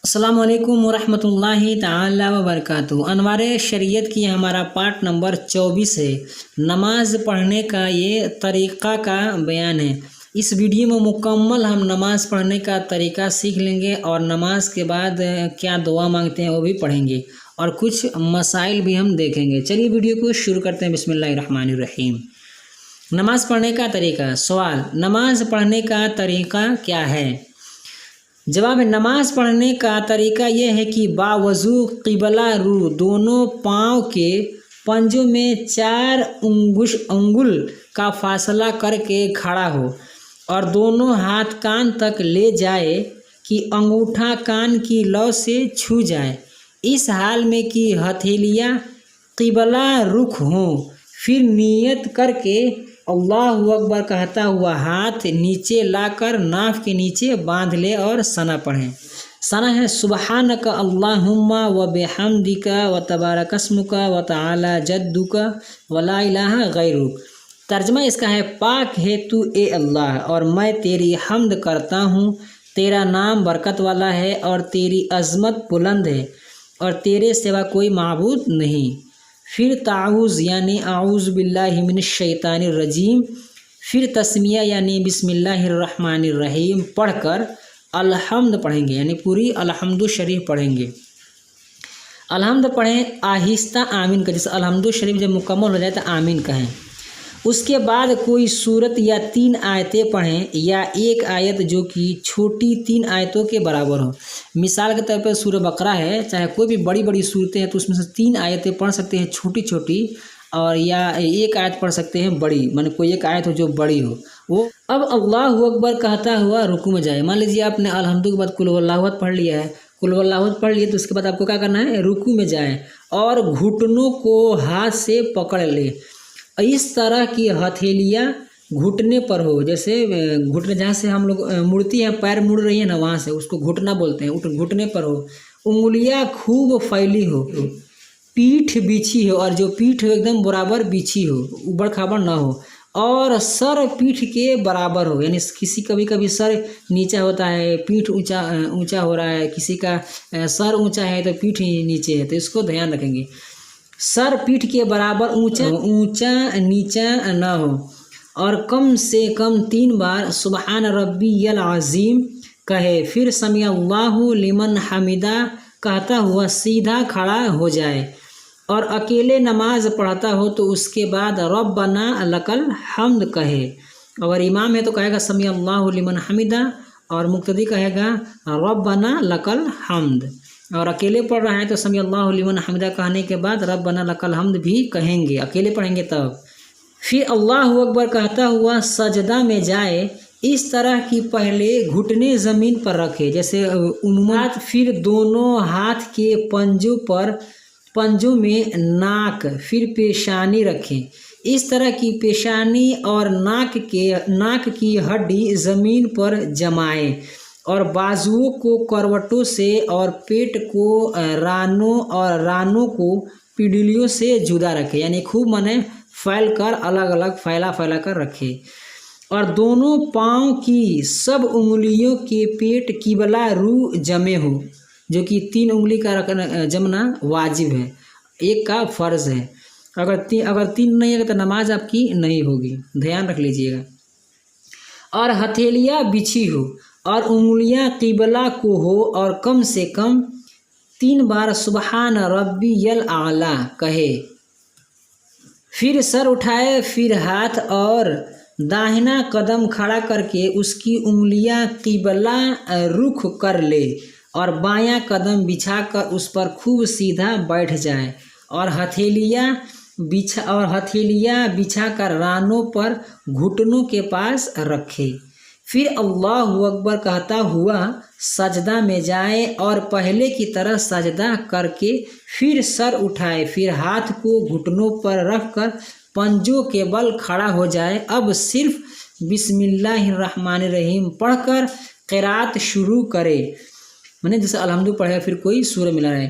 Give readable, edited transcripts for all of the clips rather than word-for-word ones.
अस्सलाम वालेकुम वरहमतुल्लाहि ताला वबरकातुहू। अनवार शरीयत की हमारा पार्ट नंबर 24 है। नमाज पढ़ने का ये तरीक़ा का बयान है। इस वीडियो में मुकम्मल हम नमाज पढ़ने का तरीक़ा सीख लेंगे और नमाज के बाद क्या दुआ मांगते हैं वो भी पढ़ेंगे और कुछ मसाइल भी हम देखेंगे। चलिए वीडियो को शुरू करते हैं। बिस्मिल्लाहिर्रहमानिर्रहीम। नमाज पढ़ने का तरीक़ा। सवाल, नमाज पढ़ने का तरीक़ा क्या है? जवाब है, नमाज पढ़ने का तरीका यह है कि बावजू क़िबला रू दोनों पाँव के पंजों में 4 अंगुल का फासला करके खड़ा हो और दोनों हाथ कान तक ले जाए कि अंगूठा कान की लौ से छू जाए। इस हाल में कि हथेलियाँ क़िबला रुख हों। फिर नियत करके अल्लाहु अकबर कहता हुआ हाथ नीचे लाकर नाफ के नीचे बांध ले और सना पढ़ें। सना है सुबहानका अल्लाहुम्मा व बिहम्दिका व तबारकस्मुका व तआला जद्दुका व ला इलाहा गैरुक। तर्जमा इसका है, पाक है तू ए अल्लाह और मैं तेरी हम्द करता हूँ। तेरा नाम बरकत वाला है और तेरी अज़मत बुलंद है और तेरे सिवा कोई माबूद नहीं। फिर ताऊज़ यानी आऊज़ बिल्लाहि मिनश शैतानिर रजीम। फिर तस्मिया यानी बिस्मिल्लाहिर्रहमानिर्रहीम पढ़कर अलहम्द पढ़ेंगे, यानी पूरी अलहम्दु शरीफ पढ़ेंगे। अलहम्द पढ़ें आहिस्ता आमीन का, जैसे अलहम्दु शरीफ जब मुकम्मल हो जाए तो आमीन कहें। उसके बाद कोई सूरत या 3 आयतें पढ़ें या एक आयत जो कि छोटी 3 आयतों के बराबर हो। मिसाल के तौर पर सूरह बकरा है, चाहे कोई भी बड़ी बड़ी सूरतें हैं तो उसमें से 3 आयतें पढ़ सकते हैं छोटी छोटी, और या एक आयत पढ़ सकते हैं बड़ी, माने कोई एक आयत हो जो बड़ी हो वो। अब अल्लाहु अकबर कहता हुआ रुकू में जाए। मान लीजिए आपने अलहम्दु के बाद कुल हुवल्लाहु अहद पढ़ लिया है, कुल हुवल्लाहु अहद पढ़ लिए तो उसके बाद आपको क्या करना है, रुकू में जाए और घुटनों को हाथ से पकड़ ले। इस तरह की हथेलियाँ घुटने पर हो, जैसे घुटने जहाँ से हम लोग मुड़ती हैं, पैर मुड़ रही है ना, वहाँ से उसको घुटना बोलते हैं। घुटने पर हो, उंगलियाँ खूब फैली हो, पीठ बिछी हो, और जो पीठ हो एकदम बराबर बिछी हो, उबड़ खाबड़ ना हो, और सर पीठ के बराबर हो। यानी किसी कभी कभी सर नीचा होता है, पीठ ऊंचा हो रहा है, किसी का सर ऊंचा है तो पीठ नीचे है, तो इसको ध्यान रखेंगे। सर पीठ के बराबर ऊंचा नीचा ना हो, और कम से कम 3 बार सुबहान रब्बियल अज़ीम कहे। फिर समी अल्लाहु लिमन हमिदा कहता हुआ सीधा खड़ा हो जाए, और अकेले नमाज पढ़ता हो तो उसके बाद रब्बना लकल हम्द कहे। अगर इमाम है तो कहेगा समी अल्लाहु लिमन हमिदा, और मुक्तदी कहेगा रब्बना लकल हम्द। और अकेले पढ़ रहा है तो समी अल्लाहु लिमन हमिदा कहने के बाद रब्बना लकल हम्द भी कहेंगे, अकेले पढ़ेंगे तब। फिर अल्लाहु अकबर कहता हुआ सजदा में जाए। इस तरह की पहले घुटने ज़मीन पर रखे जैसे उन्माद, फिर दोनों हाथ के पंजों में नाक फिर पेशानी रखें। इस तरह की पेशानी और नाक की हड्डी ज़मीन पर जमाएं, और बाजुओं को करवटों से और पेट को रानों को पिंडलियों से जुदा रखे, यानी खूब मने फैल कर अलग अलग फैला कर रखे। और दोनों पाँव की सब उंगलियों के पेट क़िबला रू जमे हो, जो कि 3 उंगली का जमना वाजिब है, एक का फ़र्ज़ है। अगर 3 नहीं है तो नमाज आपकी नहीं होगी, ध्यान रख लीजिएगा। और हथेलियाँ बिछी हो और उंगलियां क़िबला को हो, और कम से कम 3 बार सुबहान रब्बियल आला कहे। फिर सर उठाए, फिर हाथ और दाहिना कदम खड़ा करके उसकी उंगलियां क़िबला रुख कर ले, और बायां कदम बिछाकर उस पर खूब सीधा बैठ जाए, और हथेलियां बिछाकर रानों पर घुटनों के पास रखे। फिर अल्लाहु अकबर कहता हुआ सजदा में जाए और पहले की तरह सजदा करके फिर सर उठाए, फिर हाथ को घुटनों पर रखकर पंजों के बल खड़ा हो जाए। अब सिर्फ बिस्मिल्लाहिर्रहमानिर्रहीम पढ़कर क़िरात शुरू करे, माने जैसे अलहम्दु पढ़े फिर कोई सूरह मिला रहे।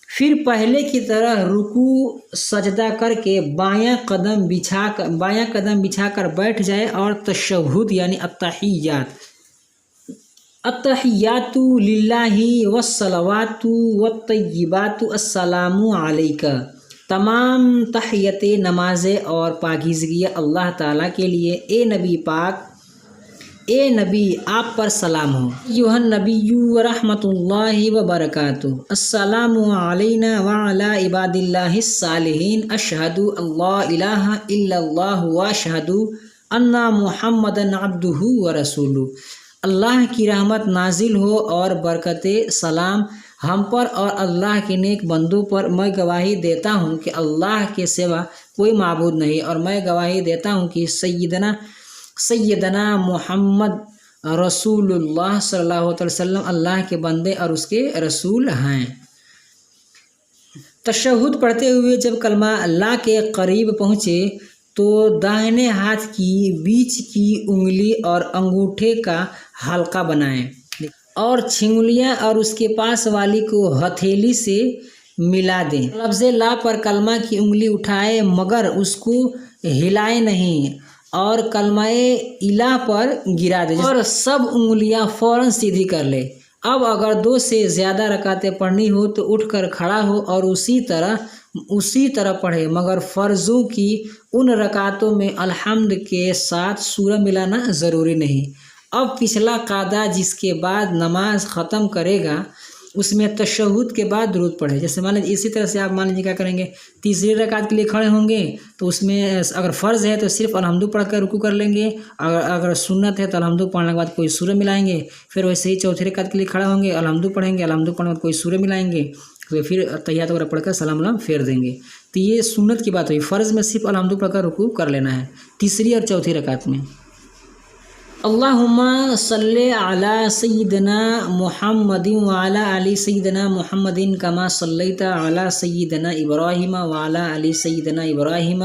फिर पहले की तरह रुकू सजदा करके बायां कदम बिछाकर बैठ जाए और तशहुद यानी अत्तहियात अत्तहियातु लिल्लाहि वस्सलवातु वत्तय्यिबातु अस्सलामु अलैका। तमाम तहियत नमाज़ें और पाकीज़गियाँ अल्लाह ताला के लिए। ए नबी पाक, ए नबी आप पर सलाम हो। युहन नबीयु व रहमतुल्लाहि व बरकातुहू। अस्सलामु अलैना व अला इबादिल्लाहिस सालिहीन। अशहदु अल्ला इलाहा इल्लल्लाहु व अशहदु अन्ना मुहम्मदन अब्दुहु व रसूलुहू। अल्लाह की रहमत नाजिल हो और बरकते सलाम हम पर और अल्लाह के नेक बंदों पर। मैं गवाही देता हूँ कि अल्लाह के सिवा कोई माबूद नहीं, और मैं गवाही देता हूँ कि सैयदना मोहम्मद रसूलुल्लाह सल्लल्लाहु अलैहि वसल्लम अल्लाह के बंदे और उसके रसूल हैं। तशहुद पढ़ते हुए जब कलमा अल्लाह के करीब पहुँचे तो दाहिने हाथ की बीच की उंगली और अंगूठे का हल्का बनाएं और छिंगलियां और उसके पास वाली को हथेली से मिला दें। लफ्ज़ ला पर कलमा की उंगली उठाए मगर उसको हिलाए नहीं, और कलमाए इला पर गिरा दे और सब उंगलियां फौरन सीधी कर ले। अब अगर 2 से ज़्यादा रकातें पढ़नी हो तो उठकर खड़ा हो और उसी तरह पढ़े, मगर फ़र्ज़ों की उन रकातों में अल्हम्द के साथ सूरा मिलाना ज़रूरी नहीं। अब पिछला कायदा जिसके बाद नमाज ख़त्म करेगा उसमें तशहुद के बाद दुरूद पढ़े। जैसे मान लीजिए इसी तरह से आप मान लीजिए क्या करेंगे, तीसरी रकात के लिए खड़े होंगे तो उसमें अगर फ़र्ज़ है तो सिर्फ अलहम्दु पढ़ कर रुकू कर लेंगे, अगर सुन्नत है तो अलहम्दु पढ़ने के बाद कोई सूरह मिलाएंगे। फिर वैसे ही चौथी रकात के लिए खड़ा होंगे, अलहम्दु पढ़ेंगे, अलहम्दु पढ़ने के बाद कोई सूरह मिलाएंगे, तो फिर तहियात वगैरह पढ़कर सलाम फेर देंगे। तो ये सुन्नत की बात हुई। फ़र्ज़ में सिर्फ अलहम्दु पढ़कर रुकू कर लेना है तीसरी और चौथी रकात में। अल्लाहुम्मा सल्ले अला सय्यिदना मुहम्मदिन व अला आलि सय्यिदना मुहम्मदिन कमा सल्लैता अला सय्यिदना इब्राहीम व अला आलि सय्यिदना इब्राहीम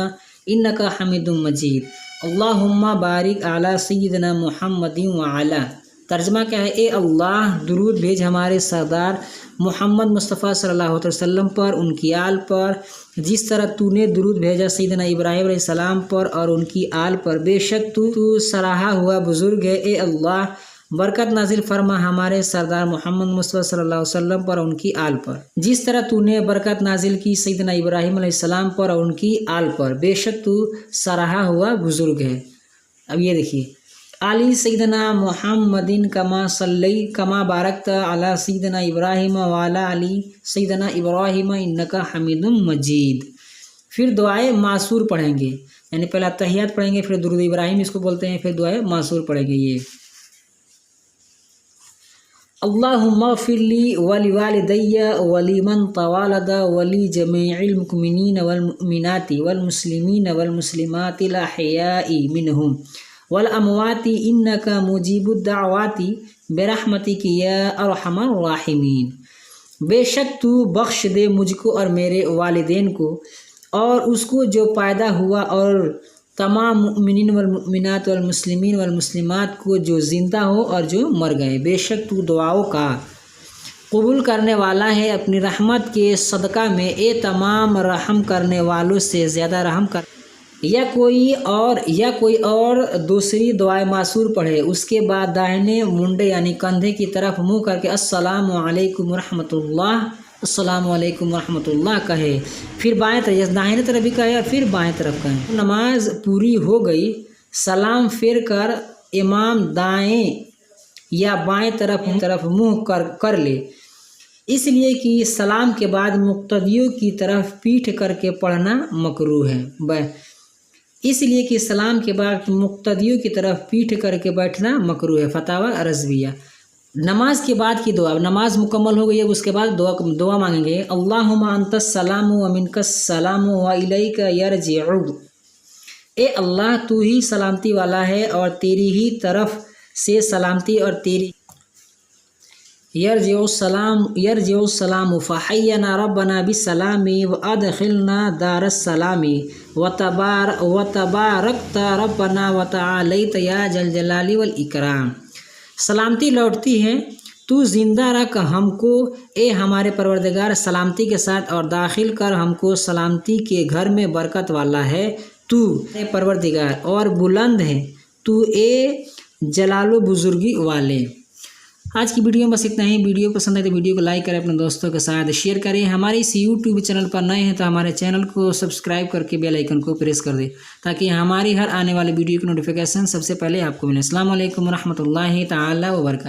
इन्नका हमीदुम मजीद। अल्लाहुम्मा बारिक अला सय्यिदना मुहम्मदिन व अला। तर्जमा क्या है? ए अल्लाह दुरूद भेज हमारे सरदार मोहम्मद मुस्तफ़ा सल्लल्लाहु अलैहि वसल्लम पर, उनकी आल पर, जिस तरह तूने दुरूद भेजा सैयदना इब्राहीम अलैहिस्सलाम पर और उनकी आल पर। बेशक तू सराहा हुआ बुज़ुर्ग है। ए अल्लाह बरकत नाजिल फरमा हमारे सरदार मोहम्मद मुस्तफ़ा सल्लल्लाहु अलैहि वसल्लम पर और उनकी आल पर, जिस तरह तूने बरकत नाजिल की सैयदना इब्राहीम अलैहिस्सलाम पर और उनकी आल पर। बेशक तू सराहा हुआ बुज़ुर्ग है। अब ये देखिए, आली सैयदना मुहम्मदिन कमा बारकता अला सैयदना इब्राहीम व अला आली सैयदना इब्राहीम इन्नका हमीदुम मजीद। फिर दुआए मासूर पढ़ेंगे, यानी पहला तहियात पढ़ेंगे, फिर दुरूद इब्राहीम इसको बोलते हैं, फिर दुआए मासूर पढ़ेंगे। ये अल्लाहुम्मा फ़िरली वली वालिदैया वलिमन तवालदा वली जमीइल मुमिनीन वल मुमिनाति वल मुस्लिमीन वल मुस्लिमातिल अहयाई मिनहुम वल अमवाती इन्नका मुजीबुद दावाती बिरहमतिका या अरहमर राहिमीन। बेशक तू बख्श दे मुझको और मेरे वालिदैन को और उसको जो पैदा हुआ, और तमाम मुमिनीन वल मुमिनात वल मुस्लिमीन वल मुस्लिमात को जो ज़िंदा हो और जो मर गए। बेशक तू दुआओं का कबूल करने वाला है अपनी रहमत के सदका में। ए तमाम रहम करने वालों से ज़्यादा रहम कर। या कोई और दूसरी दुआए मासूर पढ़े, उसके बाद दाहिने मुंडे यानी कंधे की तरफ मुंह करके अस्सलामु अलैकुम रहमतुल्लाह, अस्सलामु अलैकुम रहमतुल्लाह कहे। फिर बाएं तरफ, दाहिने तरफ भी कहे और फिर बाएं तरफ कहे। नमाज पूरी हो गई, सलाम फेर कर इमाम दाएं या बाएं तरफ मुंह कर ले, इसलिए कि सलाम के बाद मुक्तदियों की तरफ पीठ करके पढ़ना मकरूह है। इसलिए कि सलाम के बाद मुक्तदियों की तरफ पीठ करके बैठना मकरूह है। फतावा रज़विया। नमाज के बाद की दुआ, नमाज मुकम्मल हो गई है, उसके बाद दुआ मांगेंगे। अल्लाहुम्मा अंतस सलामु व मिनकस सलामु व इलैका यरजिउ। ए अल्लाह तू ही सलामती वाला है और तेरी ही तरफ से सलामती, और तेरी यरजिउ सलाम फ़हय्यना रब्बना बिस्सलामी व अदखिलना दारस्सलामी व तबारकता रब्बना व तआलैता या जल जलाली वल इकराम। सलामती लौटती है, तू ज़िंदा रख हमको ए हमारे परवरदिगार सलामती के साथ, और दाखिल कर हमको सलामती के घर में बरकत वाला है तू ए परवरदिगार, और बुलंद है तू ए जलालो बुजुर्गी वाले। आज की वीडियो में बस इतना ही। वीडियो पसंद है तो वीडियो को लाइक करें, अपने दोस्तों के साथ शेयर करें। हमारे इस यूट्यूब चैनल पर नए हैं तो हमारे चैनल को सब्सक्राइब करके बेल आइकन को प्रेस कर दें, ताकि हमारी हर आने वाली वीडियो की नोटिफिकेशन सबसे पहले आपको मिले। अस्सलाम वालेकुम रहमतुल्लाहि ताला व बरकातहू।